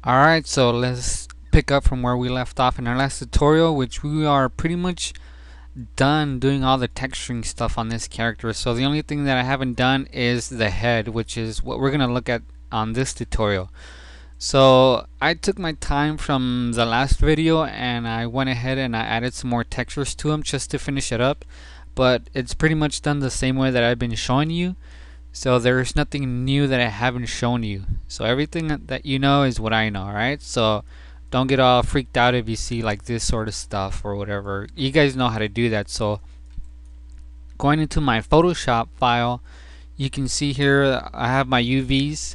Alright, so let's pick up from where we left off in our last tutorial, which we are pretty much done doing all the texturing stuff on this character. So the only thing that I haven't done is the head, which is what we're going to look at on this tutorial. So I took my time from the last video and I went ahead and I added some more textures to them just to finish it up. But it's pretty much done the same way that I've been showing you. So there's nothing new that I haven't shown you. So everything that you know is what I know, alright? So don't get all freaked out if you see like this sort of stuff or whatever. You guys know how to do that. So going into my Photoshop file, you can see here I have my UVs,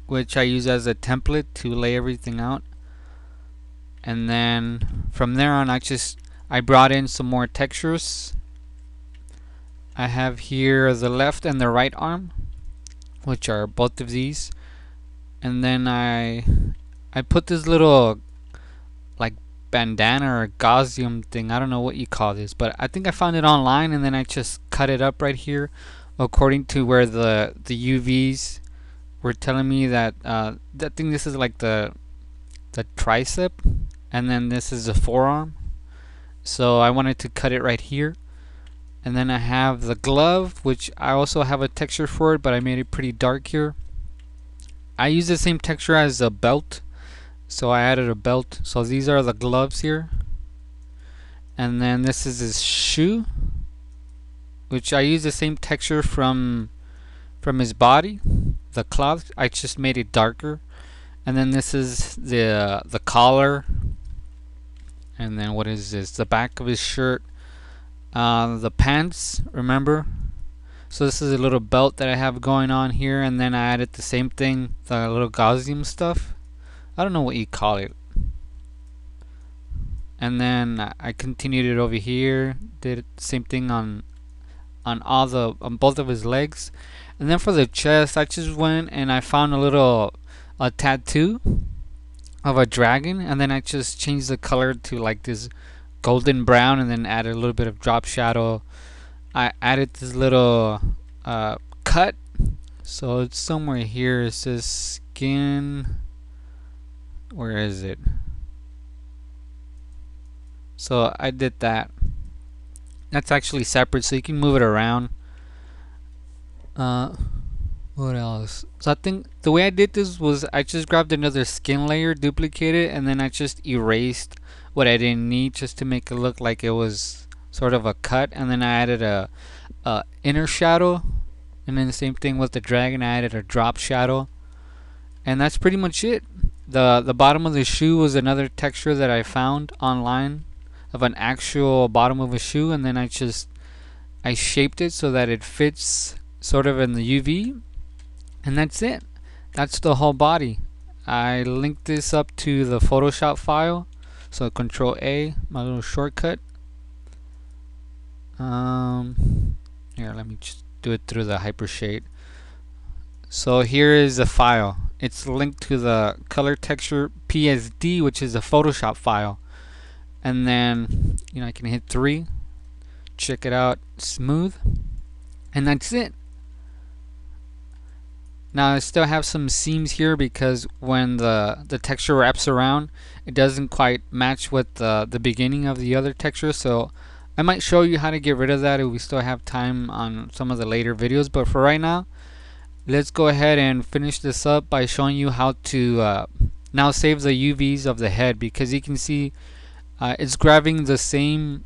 which I use as a template to lay everything out. And then from there on I brought in some more textures. I have here the left and the right arm, which are both of these, and then I put this little like bandana or gaussium thing. I don't know what you call this, but I think I found it online, and then I just cut it up right here according to where the UVs were telling me that I think this is like the tricep, and then this is the forearm. So I wanted to cut it right here. And then I have the glove, which I also have a texture for it, but I made it pretty dark here. I use the same texture as a belt, so I added a belt. So these are the gloves here. And then this is his shoe, which I use the same texture from his body, the cloth. I just made it darker. And then this is the collar. And then what is this? The back of his shirt. The pants, remember? So this is a little belt that I have going on here, and then I added the same thing, the little gaussium stuff. I don't know what you call it. And then I continued it over here, did the same thing on both of his legs. And then for the chest, I just went and I found a tattoo of a dragon, and then I just changed the color to like this golden brown, and then added a little bit of drop shadow. I added this little cut, so it's somewhere here. It says skin. Where is it? So I did that. That's actually separate, so you can move it around. What else? So I think the way I did this was I just grabbed another skin layer, duplicated it, and then I just erased what I didn't need just to make it look like it was sort of a cut. And then I added a inner shadow, and then the same thing with the dragon. I added a drop shadow, and that's pretty much it. The bottom of the shoe was another texture that I found online of an actual bottom of a shoe, and then I shaped it so that it fits sort of in the UV, and that's it. That's the whole body. I linked this up to the Photoshop file, so Control A, my little shortcut. Here, let me just do it through the hypershade. So here is the file. It's linked to the color texture PSD, which is a Photoshop file. And then I can hit 3, check it out, smooth, and that's it. Now I still have some seams here because when the texture wraps around, it doesn't quite match with the beginning of the other texture. So I might show you how to get rid of that if we still have time on some of the later videos. But for right now, let's go ahead and finish this up by showing you how to now save the UVs of the head, because you can see it's grabbing the same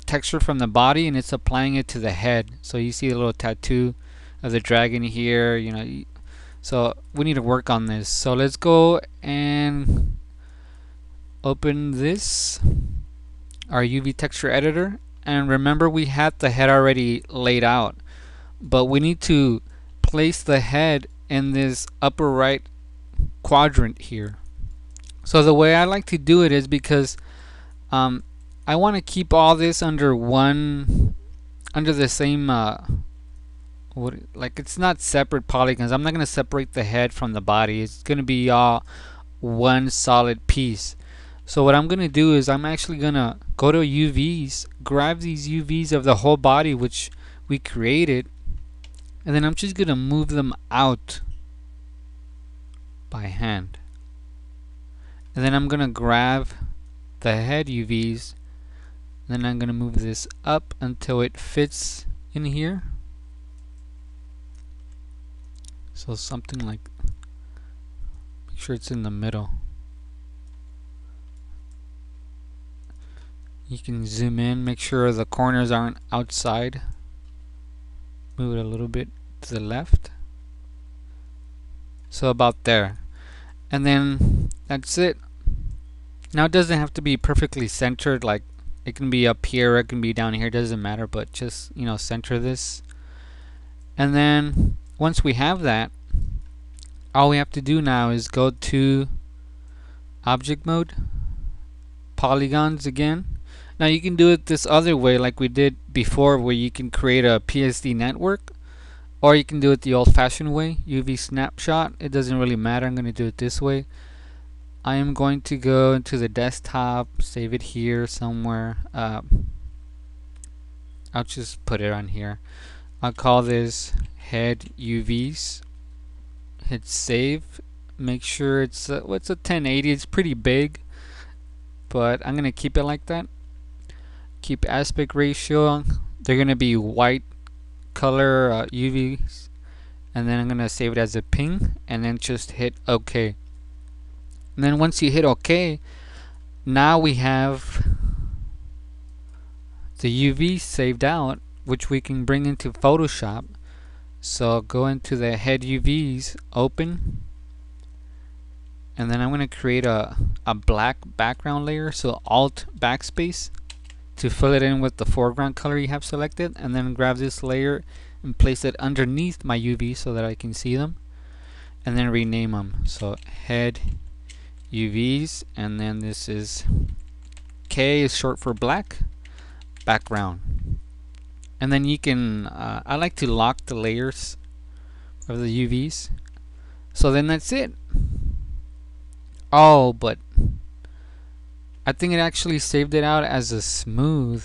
texture from the body and it's applying it to the head. So you see a little tattoo of the dragon here, so we need to work on this. So let's go and open this, our UV texture editor, and remember we had the head already laid out, but we need to place the head in this upper right quadrant here. So the way I like to do it is because I want to keep all this under the same like it's not separate polygons. I'm not going to separate the head from the body. It's going to be all one solid piece. So what I'm going to do is I'm actually going to go to UVs, grab these UVs of the whole body which we created, and then I'm just going to move them out by hand. And then I'm gonna grab the head UVs, then I'm gonna move this up until it fits in here. So something like, make sure it's in the middle. You can zoom in, make sure the corners aren't outside. Move it a little bit to the left. So about there. And then that's it. Now it doesn't have to be perfectly centered, like it can be up here, it can be down here, doesn't matter, but just, you know, center this. And then once we have that, all we have to do now is go to object mode, polygons again. Now you can do it this other way like we did before, where you can create a PSD network, or you can do it the old-fashioned way, UV snapshot. It doesn't really matter. I'm going to do it this way. I am going to go into the desktop, save it here somewhere. I'll just put it on here. I'll call this head UVs. Hit save. Make sure it's a 1080. It's pretty big, but I'm gonna keep it like that. Keep aspect ratio. They're gonna be white color UVs, and then I'm gonna save it as a ping, and then just hit OK. And then once you hit OK, now we have the UV saved out, which we can bring into Photoshop. So go into the head UVs, open, and then I'm going to create a black background layer, so Alt backspace to fill it in with the foreground color you have selected, and then grab this layer and place it underneath my UV so that I can see them, and then rename them. So head UVs, and then this is K is short for black background. And then you can I like to lock the layers of the UVs. So then that's it. Oh, but I think it actually saved it out as a smooth.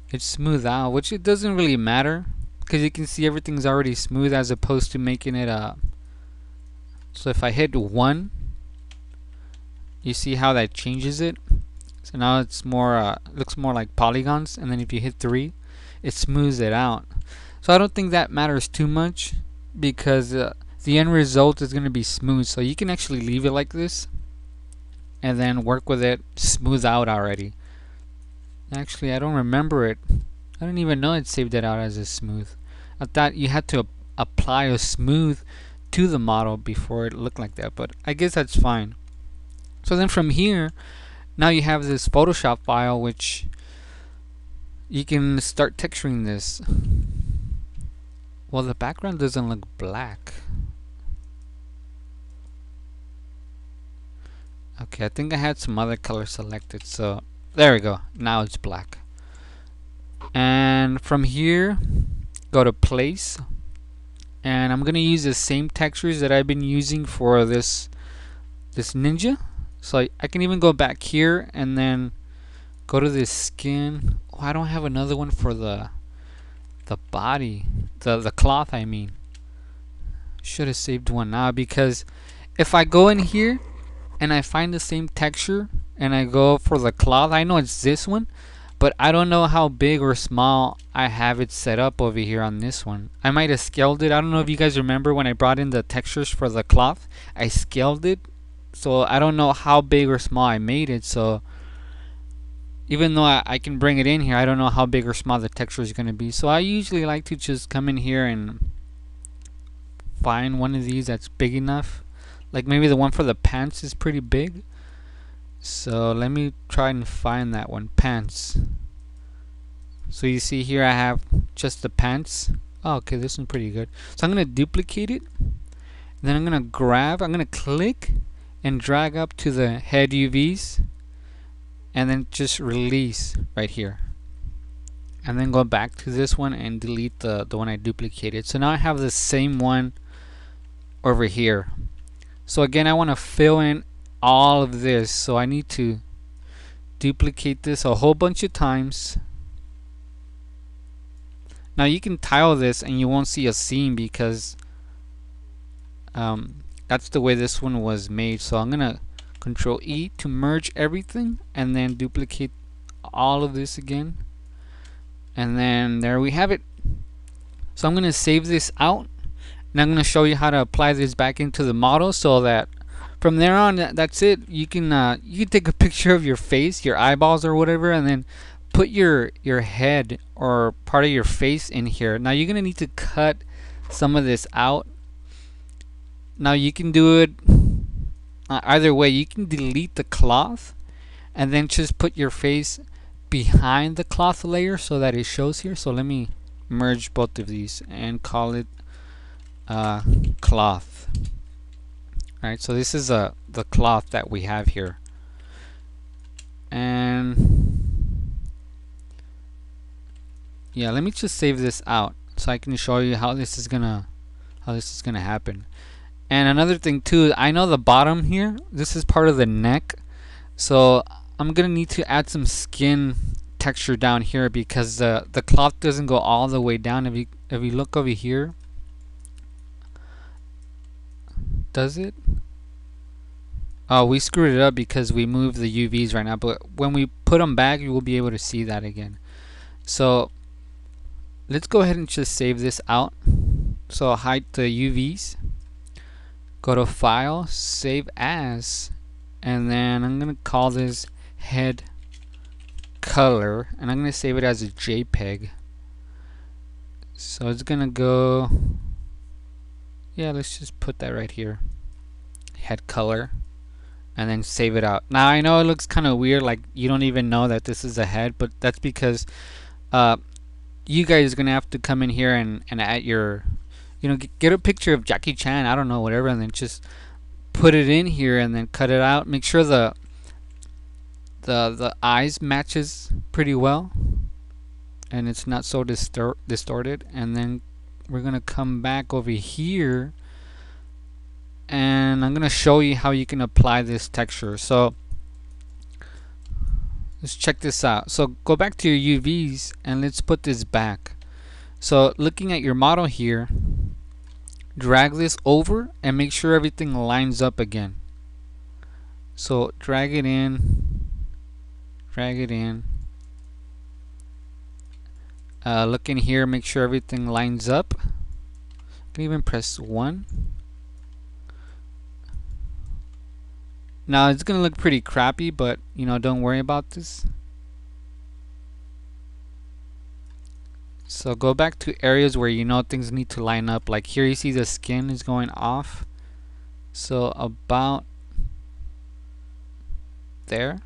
It's smooth out, which it doesn't really matter because you can see everything's already smooth, as opposed to making it so if I hit 1, you see how that changes it. So now it's more looks more like polygons, and then if you hit 3, it smooths it out. So I don't think that matters too much, because the end result is going to be smooth. So you can actually leave it like this and then work with it smooth out already. Actually, I don't remember it. I don't even know it saved it out as a smooth. I thought you had to apply a smooth to the model before it looked like that, but I guess that's fine. So then from here, now you have this Photoshop file, which you can start texturing this. Well, the background doesn't look black. Okay, I think I had some other color selected, so there we go. Now it's black. And from here, go to place, and I'm gonna use the same textures that I've been using for this ninja. So I can even go back here and then go to this skin. Oh, I don't have another one for the body, the cloth, I mean. Should have saved one now, because if I go in here and I find the same texture and I go for the cloth, I know it's this one, but I don't know how big or small I have it set up over here on this one. I might have scaled it. I don't know if you guys remember when I brought in the textures for the cloth, I scaled it. So I don't know how big or small I made it. So even though I can bring it in here, I don't know how big or small the texture is going to be. So I usually like to just come in here and find one of these that's big enough. Like maybe the one for the pants is pretty big. So let me try and find that one, pants. So you see here I have just the pants. Oh, okay, this one's pretty good. So I'm going to duplicate it. Then I'm going to grab, I'm going to click and drag up to the head UVs, and then just release right here, and then go back to this one and delete the one I duplicated. So now I have the same one over here. So again, I want to fill in all of this, so I need to duplicate this a whole bunch of times. Now you can tile this and you won't see a seam, because that's the way this one was made. So I'm gonna Control E to merge everything, and then duplicate all of this again, and then there we have it. So I'm going to save this out, and I'm going to show you how to apply this back into the model, so that from there on, that's it. You can take a picture of your face, your eyeballs or whatever, and then put your head or part of your face in here. Now you're going to need to cut some of this out. Now you can do it either way. You can delete the cloth and then just put your face behind the cloth layer so that it shows here. So let me merge both of these and call it cloth. Alright, so this is the cloth that we have here. And yeah, let me just save this out so I can show you how this is gonna happen. And another thing too, I know the bottom here, this is part of the neck, so I'm gonna need to add some skin texture down here because the cloth doesn't go all the way down. If you look over here, does it? Oh, we screwed it up because we moved the UVs right now, but when we put them back, you will be able to see that again. So let's go ahead and just save this out. So hide the UVs, go to File, Save As, and then I'm gonna call this head color, and I'm gonna save it as a JPEG. So it's gonna go, yeah, let's just put that right here, head color, and then save it out. Now I know it looks kind of weird, like you don't even know that this is a head, but that's because you guys are gonna have to come in here and add your, get a picture of Jackie Chan, I don't know, whatever, and then just put it in here and then cut it out. Make sure the eyes matches pretty well and it's not so distorted. And then we're gonna come back over here and I'm gonna show you how you can apply this texture. So let's check this out. So go back to your UVs and let's put this back. So looking at your model here, drag this over and make sure everything lines up again. So drag it in, look in here, make sure everything lines up. You can even press 1. Now it's gonna look pretty crappy, but don't worry about this. So go back to areas where things need to line up. Like here you see the skin is going off, so about there.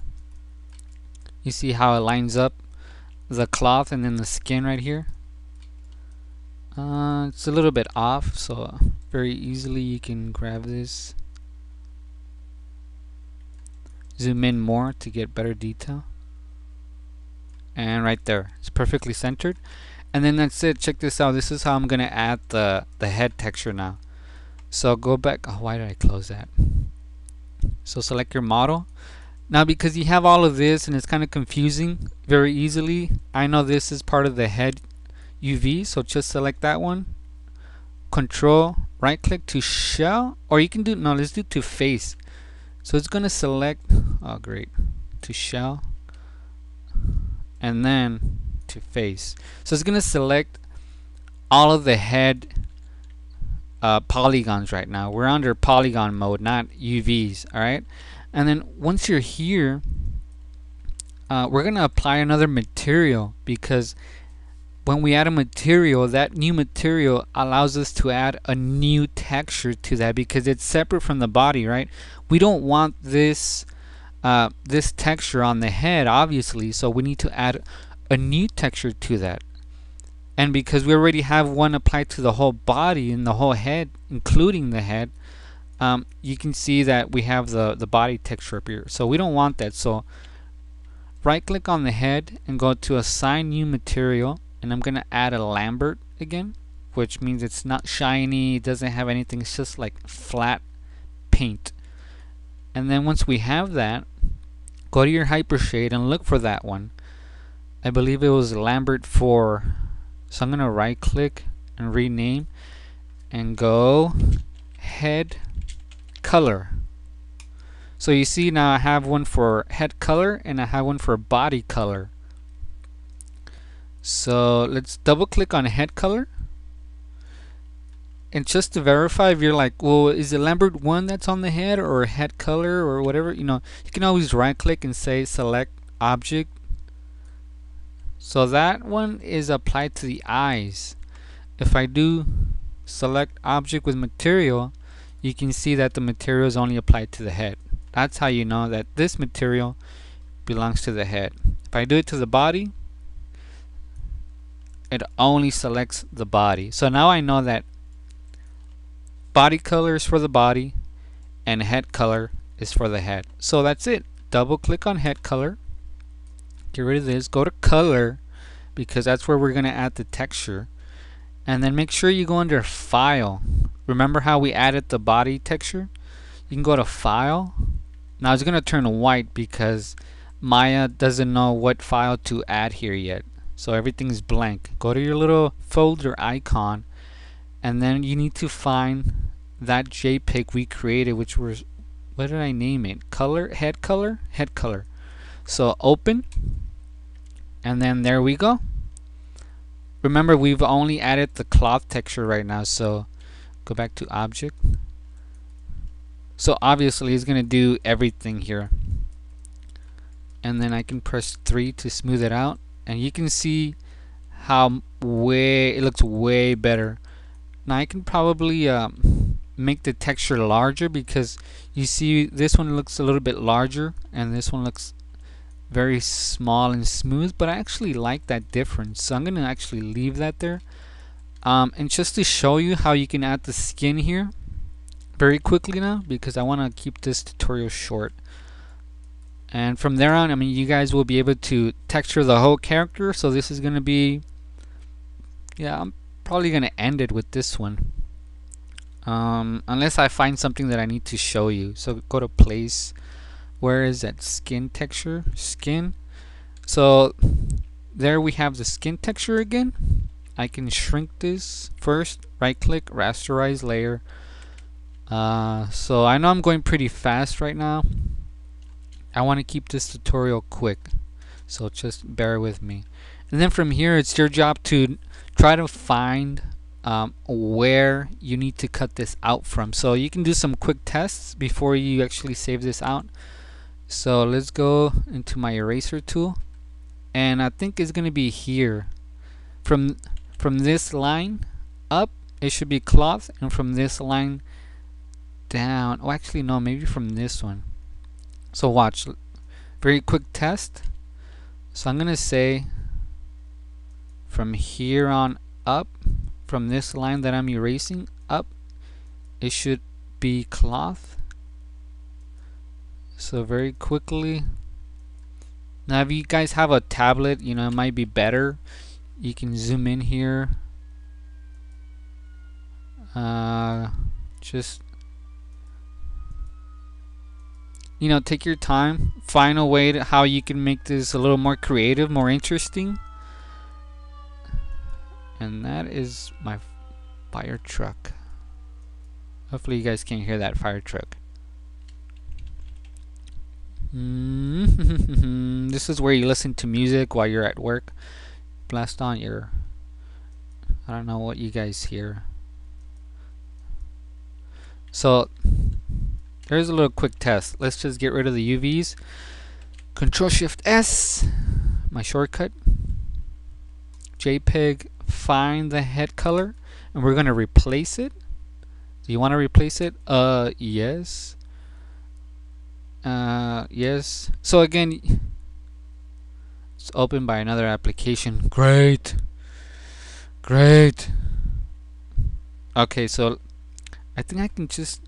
You see how it lines up, the cloth and then the skin right here. It's a little bit off, so very easily you can grab this, zoom in more to get better detail, and right there, it's perfectly centered. And then that's it. Check this out. This is how I'm gonna add the head texture now. So go back. Oh, why did I close that? So select your model. Now because you have all of this and it's kind of confusing very easily, I know this is part of the head UV, so just select that one. Control right click to shell, or you can do, no, let's do to face. So it's gonna select, oh great, to shell and then to face. So it's gonna select all of the head polygons right now. We're under polygon mode, not UVs. Alright, and then once you're here, we're gonna apply another material, because when we add a material, that new material allows us to add a new texture to that, because it's separate from the body, right? We don't want this this texture on the head, obviously, so we need to add a new texture to that. And because we already have one applied to the whole body and the whole head, including the head, you can see that we have the body texture up here. So we don't want that. So right click on the head and go to assign new material, and I'm gonna add a Lambert again, which means it's not shiny, it doesn't have anything, it's just like flat paint. And then once we have that, go to your hypershade and look for that one. I believe it was Lambert 4. So I'm gonna right click and rename and go head color. So you see now I have one for head color and I have one for body color. So let's double click on head color. And just to verify, if you're like, well, is it Lambert 1 that's on the head or head color or whatever, you can always right click and say select object. So that one is applied to the eyes. If I do select object with material, you can see that the material is only applied to the head. That's how you know that this material belongs to the head. If I do it to the body, it only selects the body. So now I know that body color is for the body and head color is for the head. So that's it. Double click on head color, get rid of this, go to color because that's where we're going to add the texture, and then make sure you go under file. Remember how we added the body texture? You can go to file. Now it's going to turn white because Maya doesn't know what file to add here yet, so everything's blank. Go to your little folder icon and then you need to find that JPEG we created, which was, what did I name it? Head color. So open, and then there we go. Remember, we've only added the cloth texture right now, so go back to object. So obviously it's gonna do everything here, and then I can press 3 to smooth it out, and you can see how it looks way better. Now I can probably make the texture larger because you see this one looks a little bit larger and this one looks very small and smooth, but I actually like that difference, so I'm gonna actually leave that there. And just to show you how you can add the skin here very quickly now, because I want to keep this tutorial short, and from there on, I mean, you guys will be able to texture the whole character. So this is gonna be, yeah, I'm probably gonna end it with this one, unless I find something that I need to show you. So go to place, where is that skin texture, skin. So there we have the skin texture again. I can shrink this first, right click, rasterize layer. So I know I'm going pretty fast right now. I want to keep this tutorial quick, so just bear with me. And then from here, it's your job to try to find where you need to cut this out from. So you can do some quick tests before you actually save this out. So let's go into my eraser tool, and I think it's going to be here. From this line up, it should be cloth, and from this line down, oh actually no, maybe from this one. So watch, very quick test. So I'm gonna say from here on up, from this line that I'm erasing up, it should be cloth. So very quickly. Now if you guys have a tablet, it might be better. You can zoom in here. Just take your time, find a way to how you can make this a little more creative, more interesting. And that is my fire truck. Hopefully you guys can hear that fire truck. This is where you listen to music while you're at work. Blast on your, I don't know what you guys hear. So there's a little quick test. Let's just get rid of the UVs. Control Shift S, my shortcut. JPEG, find the head color, and we're gonna replace it. Do you want to replace it? Yes. Yes. So again, it's opened by another application. Great. Okay, so I think I can just,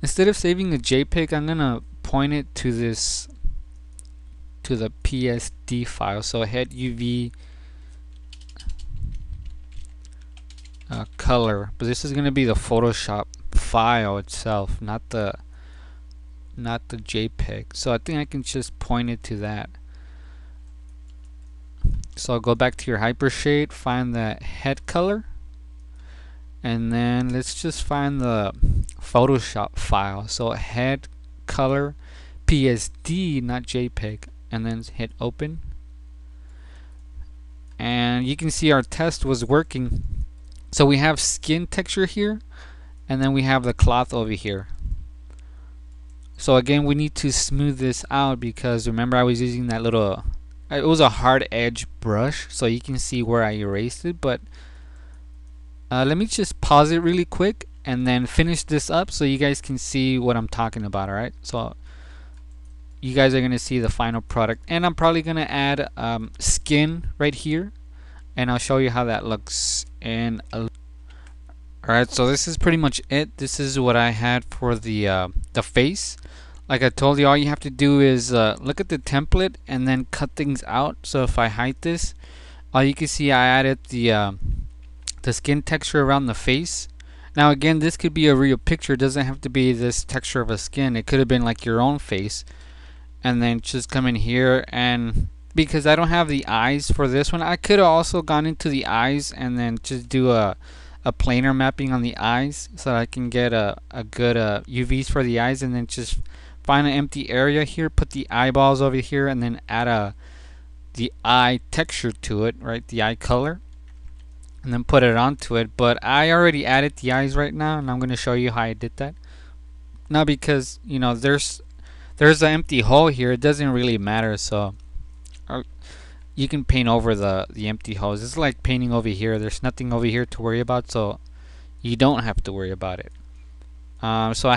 instead of saving a JPEG, I'm gonna point it to the PSD file. So head UV color, but this is gonna be the Photoshop file itself, not the JPEG. So I think I can just point it to that. So I'll go back to your hypershade, find the head color, and then let's just find the Photoshop file. So head color PSD, not JPEG, and then hit open. And you can see our test was working. So we have skin texture here, and then we have the cloth over here. So again, we need to smooth this out because remember I was using that little, it was a hard edge brush, so you can see where I erased it. But let me just pause it really quick and then finish this up so you guys can see what I'm talking about. Alright, so you guys are going to see the final product, and I'm probably going to add skin right here, and I'll show you how that looks in a Alright, so this is pretty much it. This is what I had for the face. Like I told you, all you have to do is look at the template and then cut things out. So if I hide this, you can see I added the skin texture around the face. Now again, this could be a real picture. It doesn't have to be this texture of a skin. It could have been like your own face. And then just come in here, and because I don't have the eyes for this one, I could have also gone into the eyes and then just do a planar mapping on the eyes so that I can get a good UVs for the eyes, and then just find an empty area here, put the eyeballs over here, and then add the eye texture to it, right, the eye color, and then put it onto it. But I already added the eyes right now, and I'm going to show you how I did that. Now because you know there's an empty hole here, it doesn't really matter, so you can paint over the empty holes. It's like painting over here. There's nothing over here to worry about, so you don't have to worry about it. So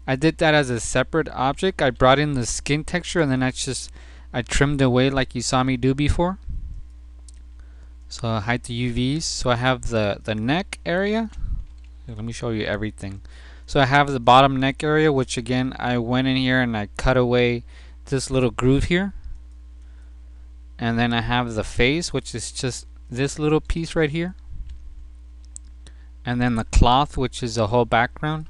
I did that as a separate object. I brought in the skin texture, and then I trimmed away like you saw me do before. So I hide the UVs. So I have the neck area. Let me show you everything. So I have the bottom neck area, which again I went in here and I cut away this little groove here. And then I have the face, which is just this little piece right here. And then the cloth, which is the whole background.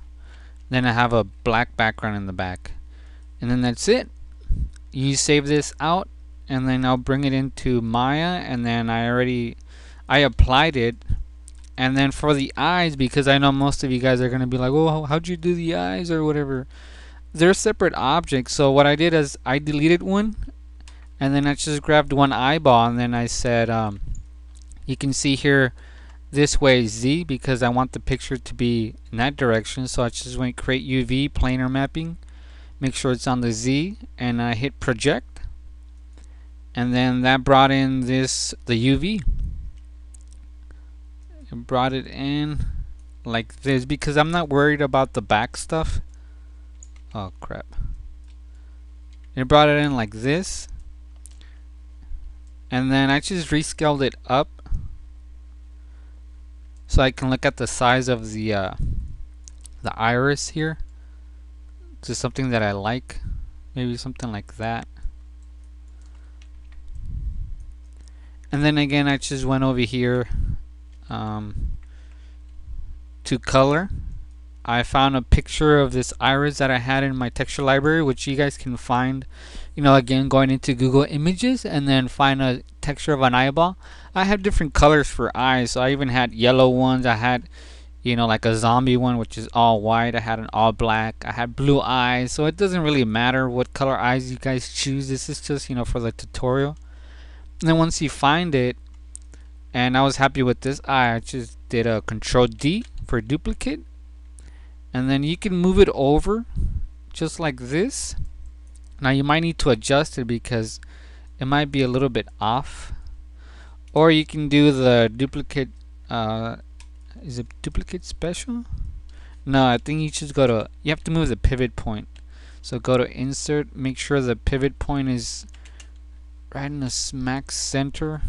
Then I have a black background in the back. And then that's it. You save this out, and then I'll bring it into Maya, and then I applied it. And then for the eyes, because I know most of you guys are going to be like, oh, how'd you do the eyes or whatever? They're separate objects. So what I did is I deleted one, and then I just grabbed one eyeball, and then I said, you can see here, this way Z, because I want the picture to be in that direction. So I just went create UV planar mapping, make sure it's on the Z, and I hit project, and then that brought in the UV. It brought it in like this because I'm not worried about the back stuff. Oh crap. It brought it in like this. And then I just rescaled it up so I can look at the size of the iris here to something that I like, maybe something like that. And then again I just went over here to color. I found a picture of this iris that I had in my texture library, which you guys can find, you know, again going into Google Images and then find a texture of an eyeball. I have different colors for eyes, so I even had yellow ones. I had, you know, like a zombie one which is all white. I had an all black. I had blue eyes. So it doesn't really matter what color eyes you guys choose. This is just, you know, for the tutorial. And then once you find it, and I was happy with this eye, I just did a Control D for duplicate. And then you can move it over just like this. Now you might need to adjust it because it might be a little bit off. Or you can do the duplicate, is it duplicate special? No, I think you just you have to move the pivot point. So go to insert, make sure the pivot point is right in the smack center.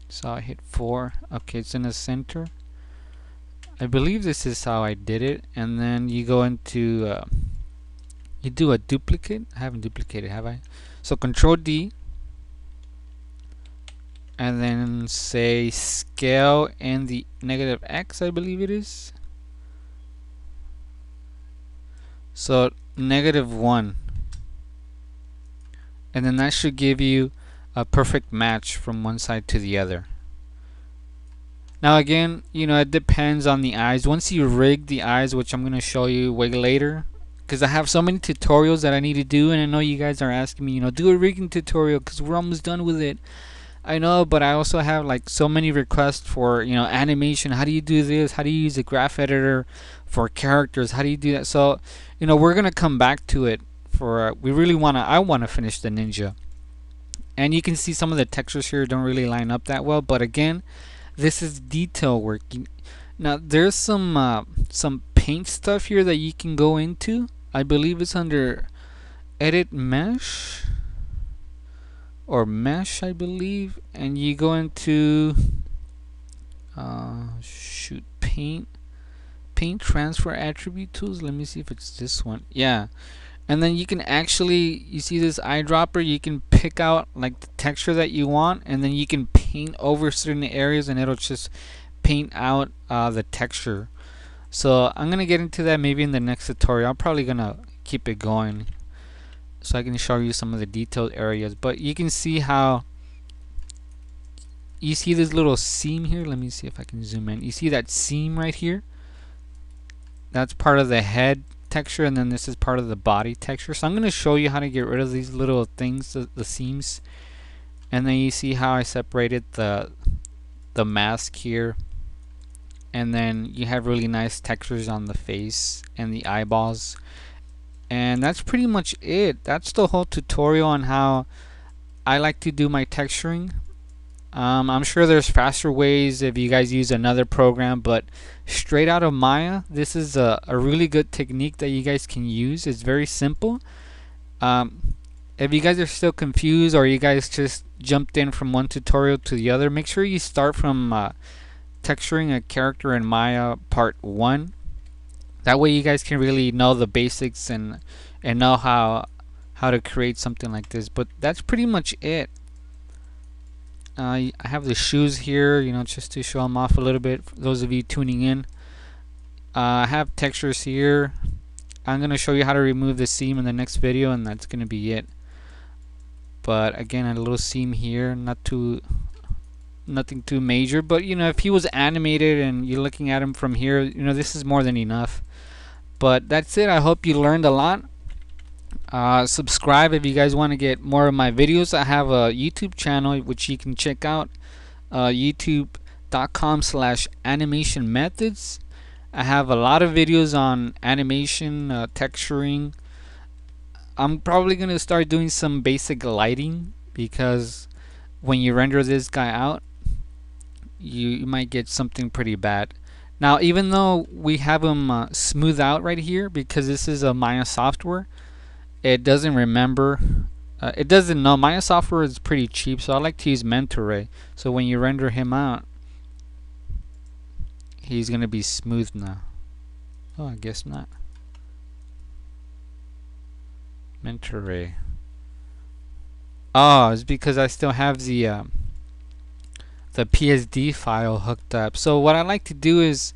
So I hit 4. Okay, it's in the center. I believe this is how I did it. And then you go into you do a duplicate. I haven't duplicated, have I? So Control D, and then say scale in the -X, I believe it is. So -1, and then that should give you a perfect match from one side to the other. Now again, you know, it depends on the eyes. Once you rig the eyes, which I'm going to show you way later, because I have so many tutorials that I need to do, and I know you guys are asking me, do a rigging tutorial because we're almost done with it. I know, but I also have like so many requests for animation. How do you do this? How do you use a graph editor for characters? How do you do that? So we're gonna come back to it. For I wanna finish the ninja, and you can see some of the textures here don't really line up that well. But again, this is detail work. Now there's some paint stuff here that you can go into. I believe it's under edit mesh or mesh, I believe, and you go into shoot, paint transfer attribute tools. Let me see if it's this one. Yeah, and then you can actually, you see this eyedropper, you can pick out like the texture that you want, and then you can paint over certain areas and it'll just paint out the texture. So I'm gonna get into that maybe in the next tutorial. I'm probably gonna keep it going so I can show you some of the detailed areas. But you can see how you see this little seam here. Let me see if I can zoom in. You see that seam right here? That's part of the head texture, and then this is part of the body texture. So I'm going to show you how to get rid of these little things, the seams. And then you see how I separated the mask here. And then you have really nice textures on the face and the eyeballs. And that's pretty much it. That's the whole tutorial on how I like to do my texturing. I'm sure there's faster ways if you guys use another program, but straight out of Maya, this is a really good technique that you guys can use. It's very simple. If you guys are still confused, or you guys just jumped in from one tutorial to the other, make sure you start from texturing a character in Maya part 1. That way you guys can really know the basics and know how to create something like this. But that's pretty much it. I have the shoes here, just to show them off a little bit for those of you tuning in. I have textures here. I'm going to show you how to remove the seam in the next video, and that's going to be it. But again, a little seam here, nothing too major. But if he was animated and you're looking at him from here, this is more than enough. But that's it. I hope you learned a lot. Subscribe if you guys want to get more of my videos. I have a YouTube channel which you can check out, youtube.com/animation methods. I have a lot of videos on animation, texturing. I'm probably going to start doing some basic lighting, because when you render this guy out, you might get something pretty bad. Now, even though we have him smooth out right here, because this is a Maya software, it doesn't remember. It doesn't know. Maya software is pretty cheap, so I like to use Mentoray. So when you render him out, he's gonna be smooth now. Oh, I guess not. Mentoray. Oh, it's because I still have the PSD file hooked up. So what I like to do is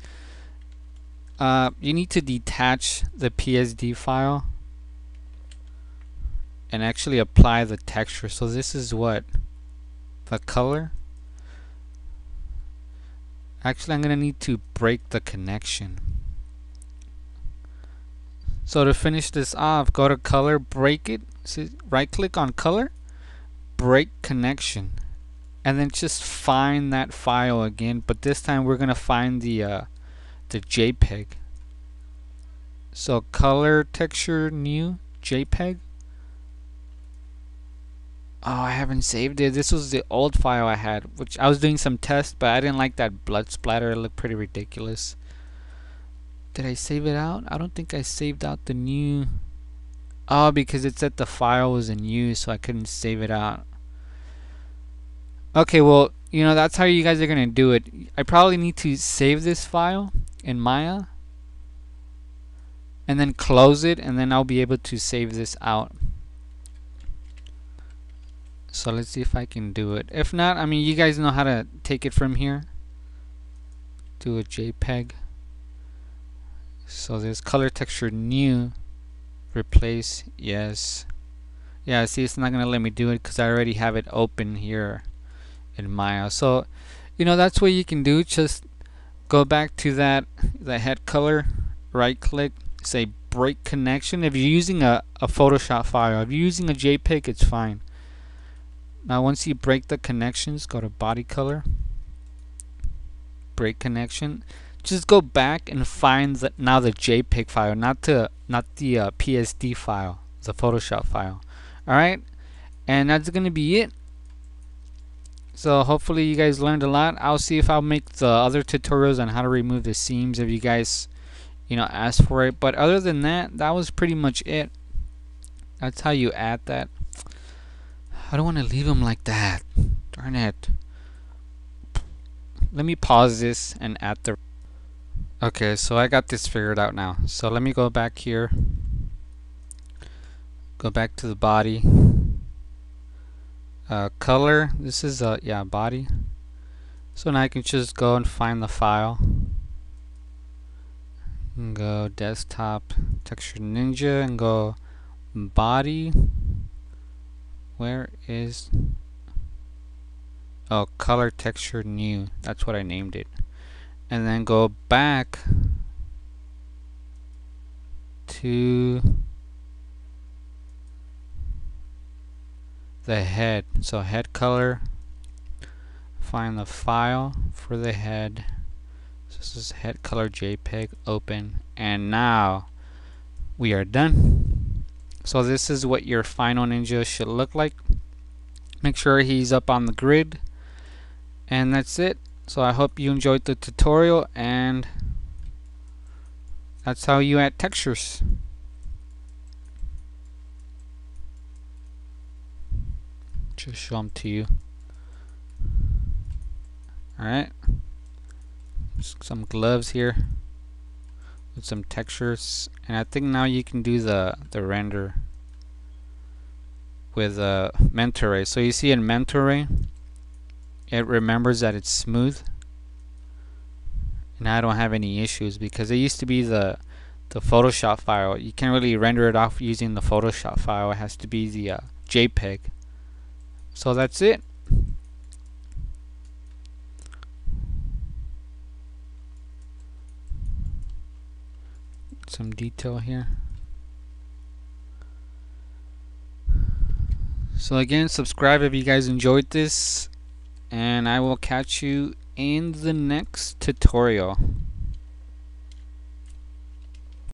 you need to detach the PSD file and actually apply the texture. So this is what? The color? Actually, I'm going to need to break the connection. So to finish this off, go to color, break it, right click on color, break connection, and then just find that file again, but this time we're going to find the JPEG. So color, texture, new, JPEG. Oh, I haven't saved it. This was the old file I had, which I was doing some tests, but I didn't like that blood splatter. It looked pretty ridiculous. Did I save it out? I don't think I saved out the new. Oh, because it said the file was in use, so I couldn't save it out. Okay, well, that's how you guys are going to do it. I probably need to save this file in Maya and then close it, and then I'll be able to save this out. So let's see if I can do it. If not, I mean, you guys know how to take it from here. Do a JPEG. So there's color, texture, new, replace, yes. Yeah, see, it's not going to let me do it because I already have it open here in Maya. So, that's what you can do. Just go back to the head color, right click, say break connection. If you're using a Photoshop file, if you're using a JPEG, it's fine. Now once you break the connections, go to body color, break connection. Just go back and find the JPEG file, not the PSD file, the Photoshop file. Alright, and that's gonna be it. So hopefully you guys learned a lot. I'll see if I'll make the other tutorials on how to remove the seams if you guys ask for it. But other than that, that was pretty much it. That's how you add that. I don't want to leave them like that. Darn it. Let me pause this and add the... Okay, so I got this figured out now. So let me go back here. Go back to the body. Color. This is body. So now I can just go and find the file. And go desktop, texture ninja, and go body. Where is... Oh, color texture new. That's what I named it. And then go back to the head. So head color. Find the file for the head. So this is head color JPEG. Open. And now we are done. So this is what your final ninja should look like. Make sure he's up on the grid. And that's it. So I hope you enjoyed the tutorial, and that's how you add textures. Just show them to you. Alright. Some gloves here with some textures, and I think now you can do the render with Mentor. So you see in Mentor, it remembers that it's smooth, and I don't have any issues because it used to be the Photoshop file. You can't really render it off using the Photoshop file. It has to be the JPEG. So that's it. Some detail here. So again, subscribe if you guys enjoyed this, and I will catch you in the next tutorial.